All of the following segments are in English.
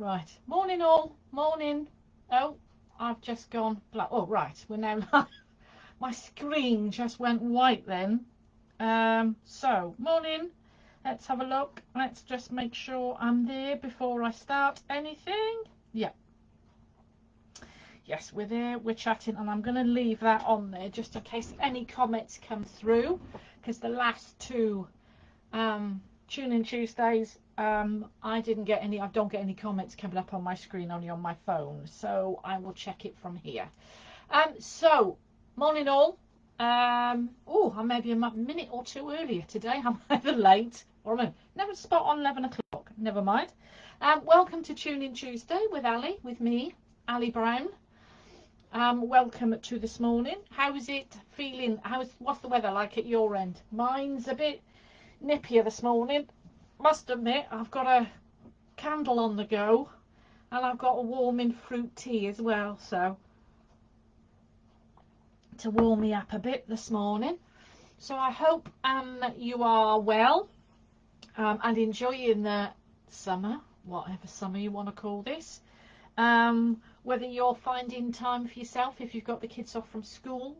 Right. Morning all. Morning. Oh, I've just gone black. Oh, right. We're now live. My screen just went white then. So, morning. Let's have a look. Let's just make sure I'm there before I start anything. Yeah. Yes, we're there. We're chatting, and I'm going to leave that on there just in case any comments come through, because the last two Tune In Tuesdays, I didn't get any. I don't get any comments coming up on my screen, only on my phone. So I will check it from here. So morning all. Oh, I may be a minute or two earlier today. I'm either late or I'm never spot on 11 o'clock. Never mind. Welcome to Tune In Tuesday with Ali, with me, Ali Brown. Welcome to this morning. How is it feeling? What's the weather like at your end? Mine's a bit nippier this morning. Must admit, I've got a candle on the go, and I've got a warming fruit tea as well, so to warm me up a bit this morning. So I hope you are well and enjoying the summer, whatever summer you want to call this. Whether you're finding time for yourself if you've got the kids off from school,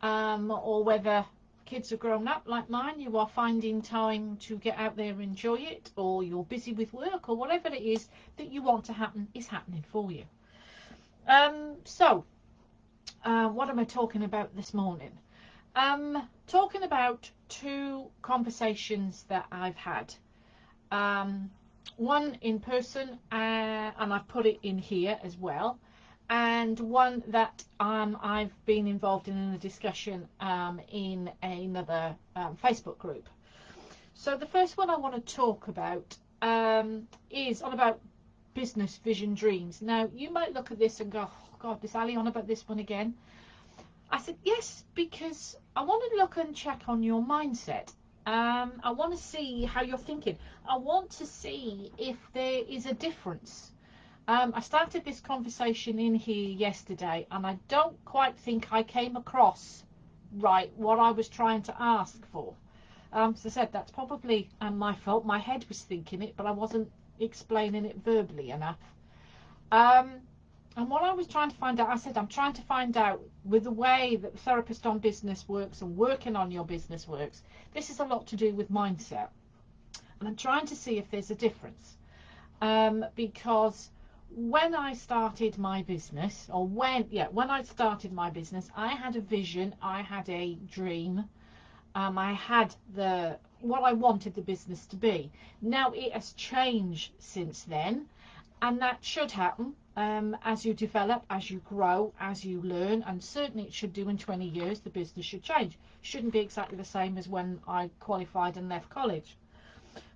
or whether kids are grown up like mine, you are finding time to get out there and enjoy it, or you're busy with work, or whatever it is that you want to happen is happening for you. What am I talking about this morning? Talking about two conversations that I've had. One in person, and I've put it in here as well, and one that I've been involved in a discussion in another Facebook group. So the first one I want to talk about is on about business vision dreams. Now you might look at this and go, oh God, is Ali on about this one again? I said yes, because I want to look and check on your mindset. I want to see how you're thinking. I want to see if there is a difference. I started this conversation in here yesterday, and I don't quite think I came across right what I was trying to ask for. As I said, that's probably my fault. My head was thinking it, but I wasn't explaining it verbally enough. And what I was trying to find out, I said, I'm trying to find out with the way that the Therapist on Business works and working on your business works, this is a lot to do with mindset. And I'm trying to see if there's a difference. Because when I started my business, or when I started my business, I had a vision, I had a dream, I had what I wanted the business to be. Now it has changed since then, and that should happen as you develop, as you grow, as you learn, and certainly it should do in 20 years. The business should change. Shouldn't be exactly the same as when I qualified and left college.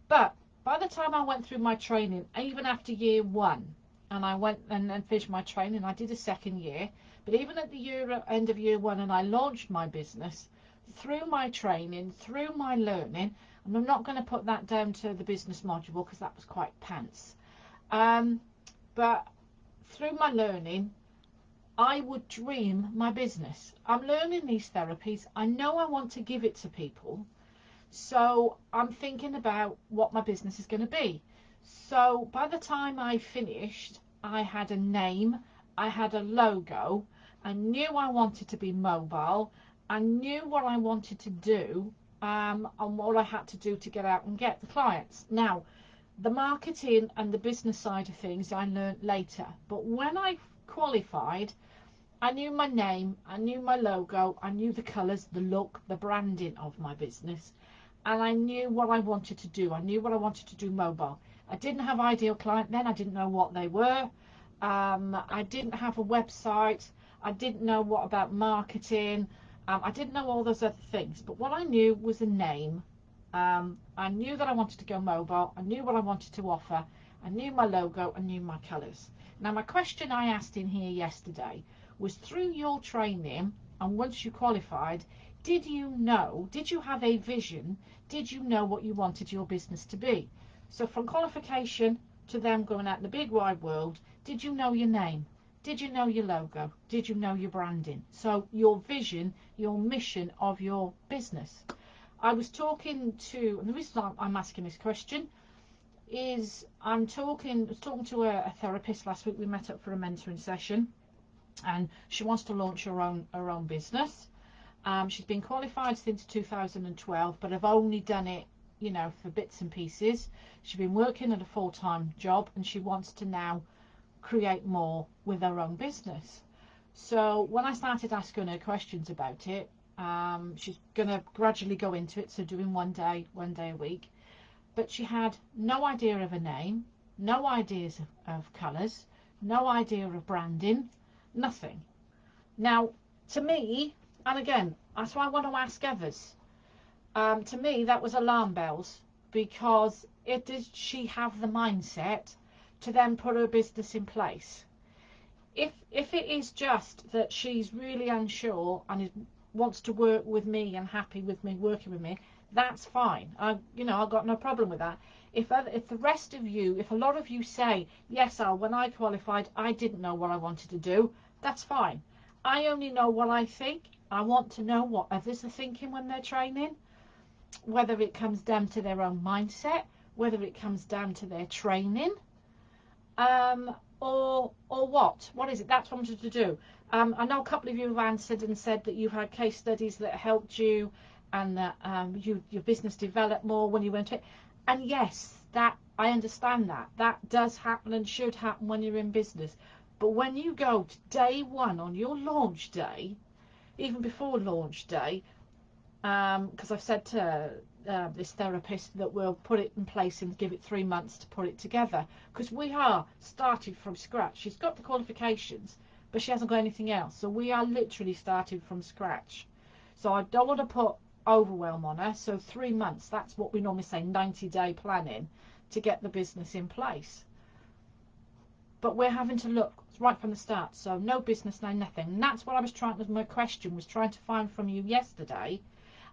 But by the time I went through my training, even after year one, and I went and finished my training, I did a second year, but even at the end of year one, and I launched my business, through my training, through my learning, and I'm not going to put that down to the business module because that was quite pants. But through my learning, I would dream my business. I'm learning these therapies. I know I want to give it to people. So I'm thinking about what my business is going to be. So by the time I finished, I had a name, I had a logo, I knew I wanted to be mobile, I knew what I wanted to do, and what I had to do to get out and get the clients. Now, the marketing and the business side of things I learned later, but when I qualified, I knew my name, I knew my logo, I knew the colours, the look, the branding of my business, and I knew what I wanted to do. I knew what I wanted to do mobile. I didn't have ideal client then. I didn't know what they were. I didn't have a website. I didn't know what about marketing. I didn't know all those other things, but what I knew was a name. I knew that I wanted to go mobile. I knew what I wanted to offer. I knew my logo. I knew my colours. Now, my question I asked in here yesterday was, through your training and once you qualified, did you have a vision? Did you know what you wanted your business to be? So from qualification to them going out in the big wide world, did you know your name? Did you know your logo? Did you know your branding? So your vision, your mission of your business. I was talking to, and the reason I'm asking this question, is I was talking to a therapist last week. We met up for a mentoring session, and she wants to launch her own business. She's been qualified since 2012, but I've only done it, you know, for bits and pieces. She's been working at a full-time job, and she wants to now create more with her own business. So when I started asking her questions about it, she's going to gradually go into it, so doing one day a week. But she had no idea of a name, no ideas of colours, no idea of branding, nothing. Now, to me, and again, that's why I want to ask others, to me, that was alarm bells, because did she have the mindset to then put her business in place? If it is just that she's really unsure and wants to work with me and happy with me working with me, that's fine. I've got no problem with that. If the rest of you, if a lot of you say, yes, Al, when I qualified, I didn't know what I wanted to do, that's fine. I only know what I think. I want to know what others are thinking when they're training, whether it comes down to their own mindset, whether it comes down to their training, or what is it? That's what I wanted to do. I know a couple of you have answered and said that you've had case studies that helped you, and that your business developed more when you went to it. And yes, that I understand that does happen and should happen when you're in business. But when you go to day one on your launch day, even before launch day, because I've said to this therapist that we'll put it in place and give it 3 months to put it together, because we are starting from scratch. She's got the qualifications, but she hasn't got anything else, so we are literally starting from scratch. So I don't want to put overwhelm on her. So 3 months, that's what we normally say, 90-day planning to get the business in place. But we're having to look right from the start, so no business, no nothing. And that's what I was trying, my question was trying to find from you yesterday.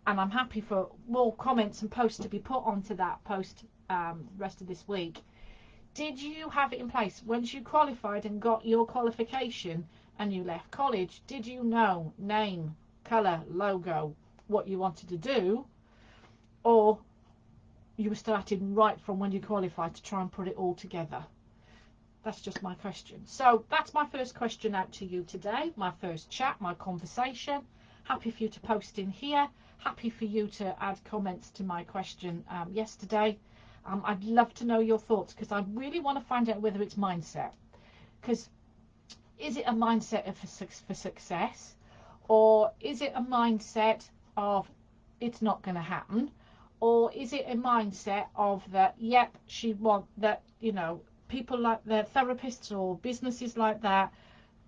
And I'm happy for more comments and posts to be put onto that post rest of this week. Did you have it in place once you qualified and got your qualification and you left college? Did you know name, colour, logo, what you wanted to do? Or you were starting right from when you qualified to try and put it all together? That's just my question. So that's my first question out to you today, my first chat, my conversation. Happy for you to post in here. Happy for you to add comments to my question yesterday. I'd love to know your thoughts, because I really want to find out whether it's mindset. Because is it a mindset for success, or is it a mindset of it's not going to happen, or is it a mindset of that, yep, she want that, you know, people like the therapists or businesses like that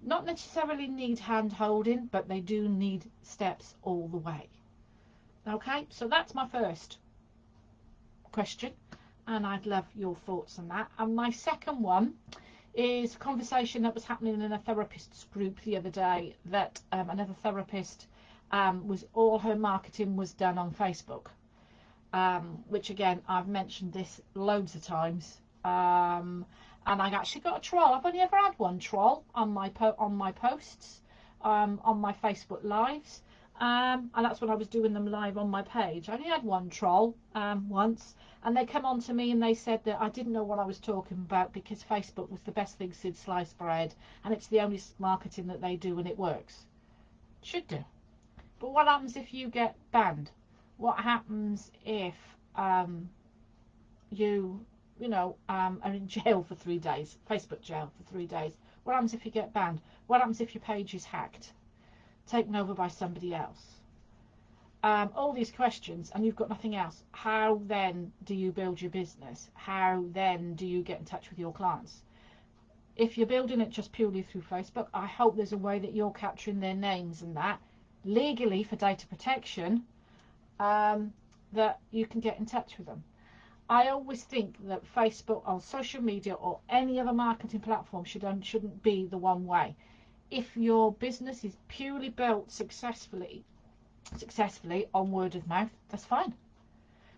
not necessarily need hand holding, but they do need steps all the way. Okay, so that's my first question, and I'd love your thoughts on that. And my second one is a conversation that was happening in a therapist's group the other day, that another therapist was all her marketing was done on Facebook, which again, I've mentioned this loads of times, and I actually got a troll. I've only ever had one troll on my posts, on my Facebook lives. And that's when I was doing them live on my page. I only had one troll once, and they come on to me and they said that I didn't know what I was talking about, because Facebook was the best thing since sliced bread, and it's the only marketing that they do and it works. Should do. But what happens if you get banned? What happens if you are in jail for 3 days, Facebook jail for 3 days? What happens if you get banned? What happens if your page is hacked, taken over by somebody else? All these questions, and you've got nothing else. How then do you build your business? How then do you get in touch with your clients? If you're building it just purely through Facebook, I hope there's a way that you're capturing their names and that legally for data protection, that you can get in touch with them. I always think that Facebook or social media or any other marketing platform shouldn't be the one way. If your business is purely built successfully on word of mouth, that's fine.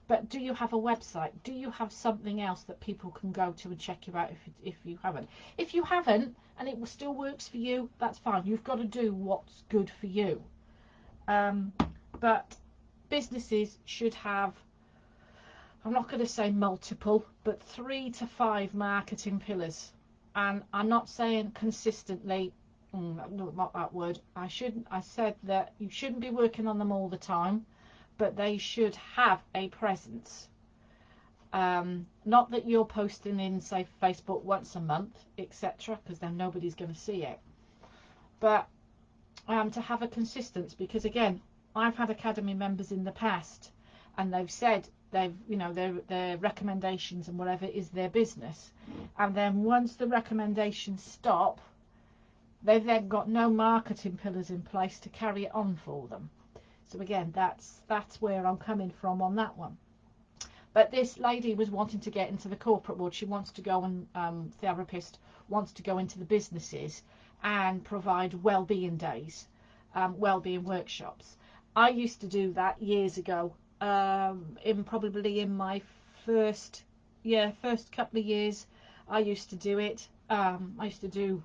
But do you have a website? Do you have something else that people can go to and check you out if you haven't? If you haven't and it still works for you, that's fine. You've got to do what's good for you. But businesses should have I'm not going to say multiple, but 3 to 5 marketing pillars. And I'm not saying consistently, no, not that word. I said that you shouldn't be working on them all the time, but they should have a presence. Not that you're posting in, say, Facebook once a month, etc., because then nobody's going to see it. But to have a consistency, because again, I've had academy members in the past, and they've said their recommendations and whatever is their business, and then once the recommendations stop, they've then got no marketing pillars in place to carry it on for them. So again, that's where I'm coming from on that one. But this lady was wanting to get into the corporate world. She wants to go and therapist wants to go into the businesses and provide well-being days, well-being workshops. I used to do that years ago. Probably in my first couple of years, I used to do it. I used to do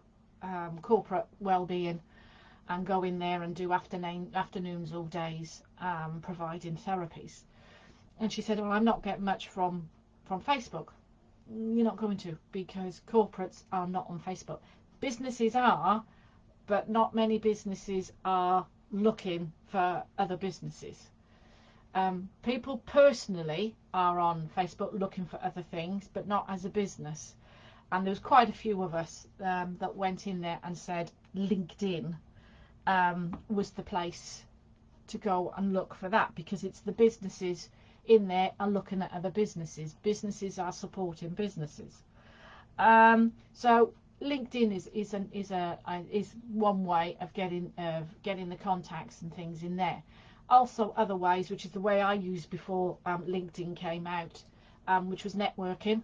corporate well-being and go in there and do afternoons or days, providing therapies. And she said, well, I'm not getting much from Facebook. You're not going to, because corporates are not on Facebook. Businesses are, but not many businesses are looking for other businesses. People personally are on Facebook looking for other things, but not as a business. And there was quite a few of us that went in there and said LinkedIn was the place to go and look for that, because it's the businesses in there are looking at other businesses. Businesses are supporting businesses. So LinkedIn is one way of getting the contacts and things in there. Also other ways, which is the way I used before LinkedIn came out, which was networking,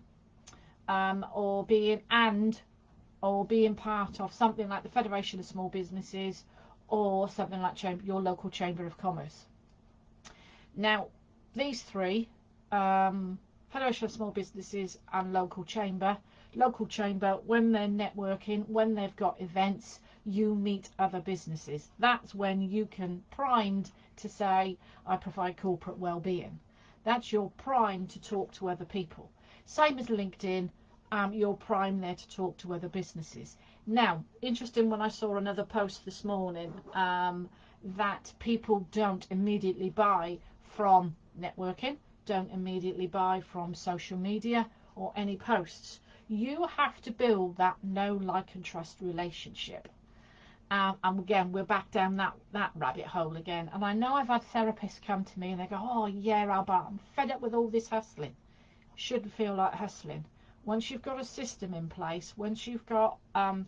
or being part of something like the Federation of Small Businesses, or something like your local Chamber of Commerce. Now, these three, Federation of Small Businesses and local chamber, when they're networking, when they've got events, you meet other businesses. That's when you can primed to say, I provide corporate well-being. That's your prime to talk to other people. Same as LinkedIn, you're prime there to talk to other businesses. Now, interesting, when I saw another post this morning, that people don't immediately buy from networking, don't immediately buy from social media or any posts. You have to build that know, like and trust relationship. And again, we're back down that rabbit hole again. And I know I've had therapists come to me and they go, oh yeah, Albert, I'm fed up with all this hustling. Shouldn't feel like hustling. Once you've got a system in place, once you've got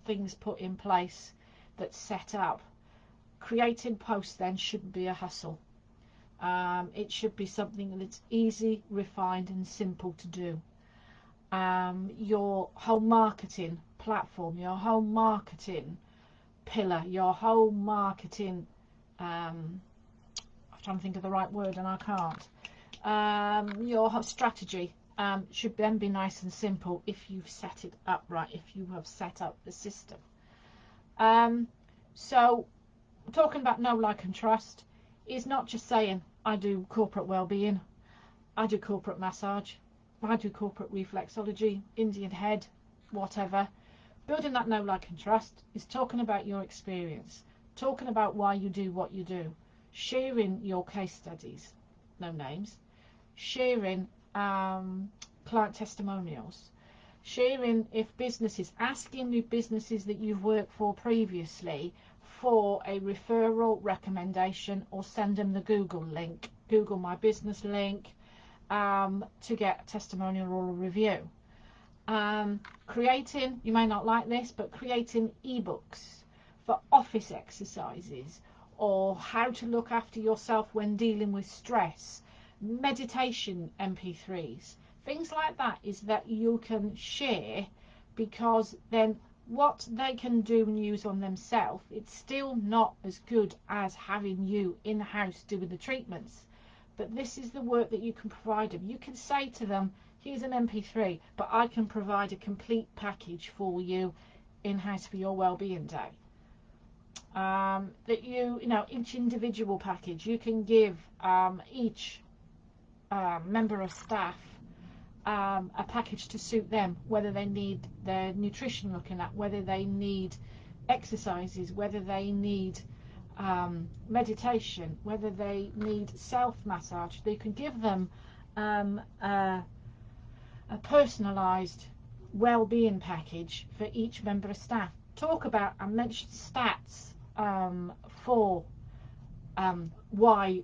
things put in place that's set up, creating posts then shouldn't be a hustle. It should be something that's easy, refined and simple to do. Your whole marketing platform, your whole marketing pillar, your whole marketing, I'm trying to think of the right word and I can't, your whole strategy should then be nice and simple if you've set it up right, if you have set up the system. So talking about know, like and trust is not just saying I do corporate well-being, I do corporate massage, I do corporate reflexology, Indian head, whatever. Building that know, like and trust is talking about your experience, talking about why you do what you do, sharing your case studies, no names, sharing client testimonials, sharing if businesses, asking the businesses that you've worked for previously for a referral, recommendation, or send them the Google link, Google My Business link, to get a testimonial or a review. Creating, you may not like this, but creating ebooks for office exercises, or how to look after yourself when dealing with stress, meditation MP3s, things like that, is that you can share, because then what they can do and use on themselves, it's still not as good as having you in-house doing the treatments. But this is the work that you can provide them. You can say to them, here's an MP3, but I can provide a complete package for you in-house for your well-being day. That you know, each individual package, you can give each member of staff a package to suit them, whether they need their nutrition looking at, whether they need exercises, whether they need meditation, whether they need self-massage. They can give them a personalised well-being package for each member of staff. Talk about and mention stats for why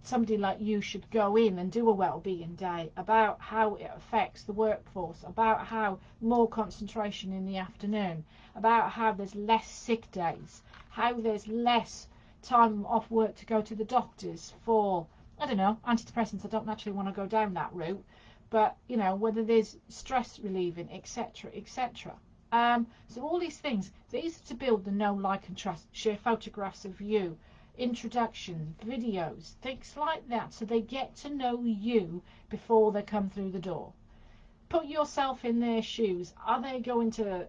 somebody like you should go in and do a well-being day, about how it affects the workforce, about how more concentration in the afternoon, about how there's less sick days, how there's less time off work to go to the doctors for, I don't know, antidepressants. I don't actually want to go down that route, but you know, whether there's stress relieving, etc., etc. So all these things, these are to build the know, like and trust. Share photographs of you, introductions, videos, things like that, so they get to know you before they come through the door. Put yourself in their shoes. Are they going to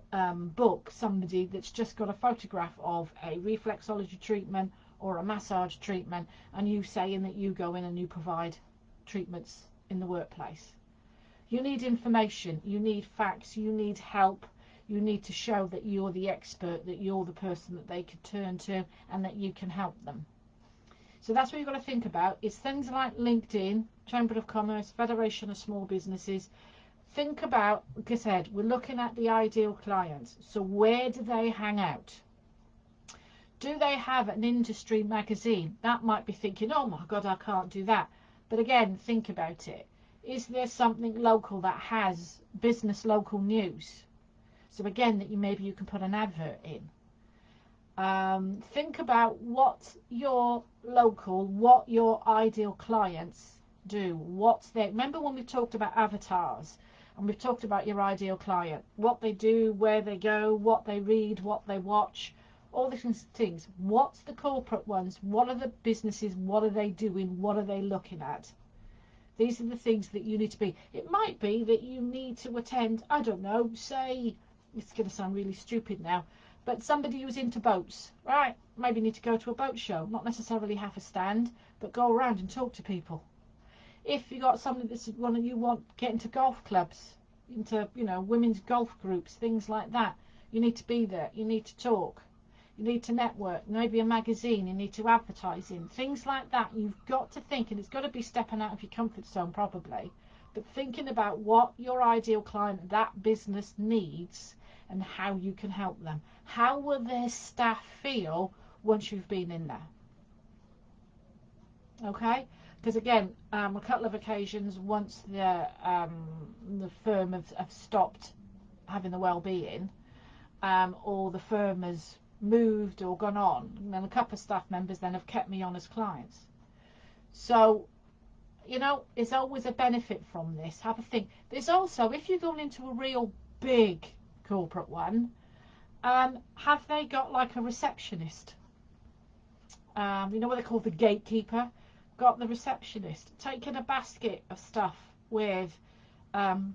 book somebody that's just got a photograph of a reflexology treatment or a massage treatment, and you saying that you go in and you provide treatments in the workplace? You need information, you need facts, you need help. You need to show that you're the expert, that you're the person that they can turn to, and that you can help them. So that's what you've got to think about. It's things like LinkedIn, Chamber of Commerce, Federation of Small Businesses. Think about, like I said, we're looking at the ideal clients. So where do they hang out? Do they have an industry magazine? That might be thinking, oh my God, I can't do that. But again, think about it. Is there something local that has business local news? So again, that maybe you can put an advert in. Think about what your local, what your ideal clients do. What's their, remember when we talked about avatars, and we've talked about your ideal client, what they do, where they go, what they read, what they watch, all these things. What's the corporate ones? What are the businesses? What are they doing? What are they looking at? These are the things that you need to be. It might be that you need to attend, I don't know, say, it's going to sound really stupid now, but somebody who's into boats, right? Maybe need to go to a boat show, not necessarily have a stand, but go around and talk to people. If you got somebody that's one you want get into golf clubs, into, you know, women's golf groups, things like that, you need to be there. You need to talk. You need to network. Maybe a magazine. You need to advertise in things like that. You've got to think, and it's got to be stepping out of your comfort zone probably, but thinking about what your ideal client, that business needs, and how you can help them. How will their staff feel once you've been in there? Okay, because again, a couple of occasions, once the firm have stopped having the well-being, or the firm has moved or gone on, and then a couple of staff members then have kept me on as clients. So, you know, there's always a benefit from this. Have a think. There's also, if you're going into a real big corporate one, have they got like a receptionist? You know what they call the gatekeeper? Got the receptionist taking a basket of stuff with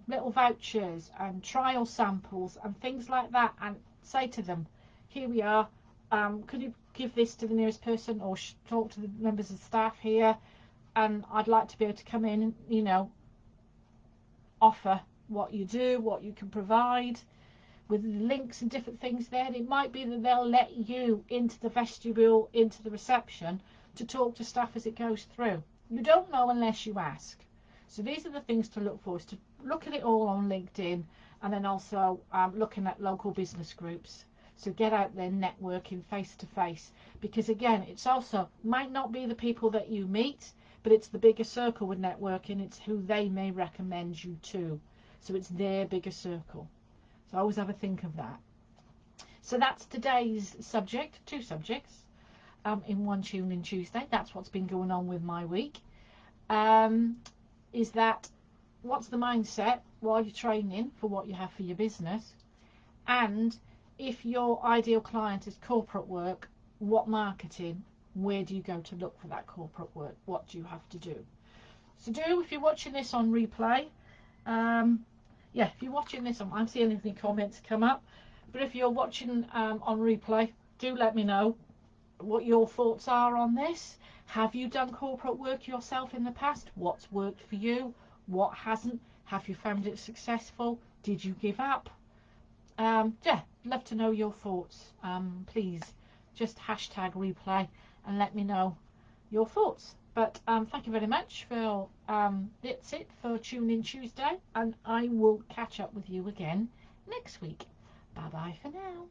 little vouchers and trial samples and things like that, and say to them, here we are, could you give this to the nearest person, or talk to the members of staff here, and I'd like to be able to come in and, you know, offer what you do, what you can provide, with links and different things there. And it might be that they'll let you into the vestibule, into the reception, to talk to staff as it goes through. You don't know unless you ask. So these are the things to look for, is to look at it all on LinkedIn, and then also looking at local business groups. So get out there networking face to face, because again, it's also might not be the people that you meet, but it's the bigger circle with networking. It's who they may recommend you to. So it's their bigger circle. So always have a think of that. So that's today's subject, two subjects in one Tune In Tuesday. That's what's been going on with my week. Is that what's the mindset while you're training for what you have for your business, and if your ideal client is corporate work, what marketing, where do you go to look for that corporate work? What do you have to do? So if you're watching this on replay, yeah, if you're watching this, I'm seeing any comments come up, but if you're watching on replay, do let me know what your thoughts are on this. Have you done corporate work yourself in the past? What's worked for you? What hasn't? Have you found it successful? Did you give up? Yeah, love to know your thoughts. Please just hashtag replay and let me know your thoughts. But thank you very much for that's it for Tune In Tuesday, and I will catch up with you again next week. Bye bye for now.